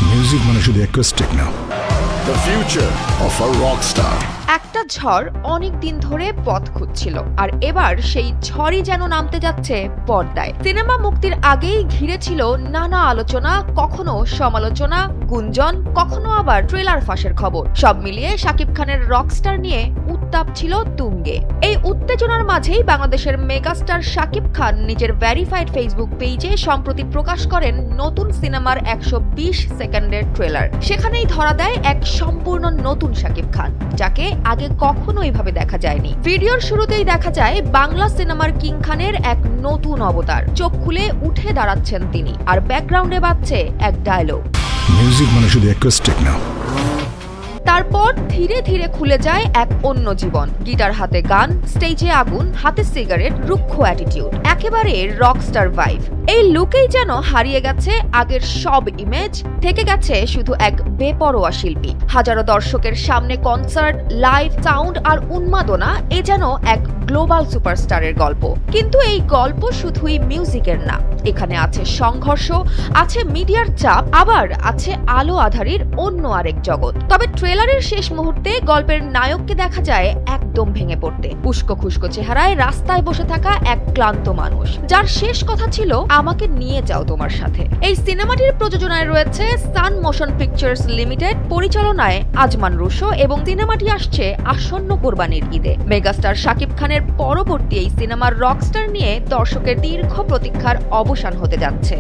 Music মানে শুধু acoustic না, The future of a rock star. একটা ঝড় অনেক দিন ধরে পথ খুঁজছিল, আর এবার সেই ঝড়ই যেন নামতে যাচ্ছে পর্দায়। সিনেমা মুক্তির আগেই ঘিরে ছিল নানা আলোচনা, কখনো সমালোচনা, গুঞ্জন, কখনো আবার ট্রেলার ফাঁসের খবর। সব মিলিয়ে শাকিব খানের রকস্টার নিয়ে উত্তাপ ছিল তুঙ্গে। এই উত্তেজনার মাঝেই বাংলাদেশের মেগাস্টার শাকিব খান নিজের ভেরিফাইড ফেসবুক পেজে সম্প্রতি প্রকাশ করেন নতুন সিনেমার 120 সেকেন্ডের ট্রেলার। সেখানেই ধরা দেয় এক সম্পূর্ণ নতুন শাকিব খান, যাকে আগে কখনো এইভাবে দেখা যায়নি। ভিডিওর শুরুতেই দেখা যায় বাংলা সিনেমার কিং খানের এক নতুন অবতার। চোখ খুলে উঠে দাঁড়াচ্ছেন তিনি, আর ব্যাকগ্রাউন্ডে বাজছে এক ডায়লগ। মিউজিক মানে শুধু অ্যাকোস্টিক না। তারপর ধীরে ধীরে খুলে যায় এক অন্য জীবন। গিটার হাতে গান, স্টেজে আগুন, হাতে সিগারেট, রুক্ষ অ্যাটিটিউড, একেবারে রকস্টার ভাইব। এই লুকেই যেন হারিয়ে গেছে আগের সব ইমেজ, থেকে গেছে শুধু এক বেপরোয়া শিল্পী। হাজারো দর্শকের সামনে কনসার্ট, লাইভ সাউন্ড আর উন্মাদনা, এ যেন এক গ্লোবাল সুপারস্টারের গল্প। কিন্তু এই গল্প শুধুই মিউজিকের না, এখানে আছে সংঘর্ষ, আছে মিডিয়ার চাপ, আবার আছে আলো আধারির অন্য আরেক জগৎ। তবে ট্রেলারের শেষ মুহূর্তে গল্পের নায়ককে দেখা যায় একদম ভেঙে পড়তে। উস্কো খুস্কো চেহারায় রাস্তায় বসে থাকা এক ক্লান্ত মানুষ, যার শেষ কথা ছিল, আমাকে নিয়ে যাও তোমার সাথে। এই সিনেমাটির প্রযোজনায় রয়েছে সান মোশন পিকচার্স লিমিটেড, পরিচালনায় আজমান রুশো, এবং সিনেমাটি আসছে আসন্ন কোরবানির ঈদে। মেগাস্টার শাকিব খানের পরবর্তী এই সিনেমার রকস্টার নিয়ে দর্শকের দীর্ঘ প্রতীক্ষার অবসান হতে যাচ্ছে।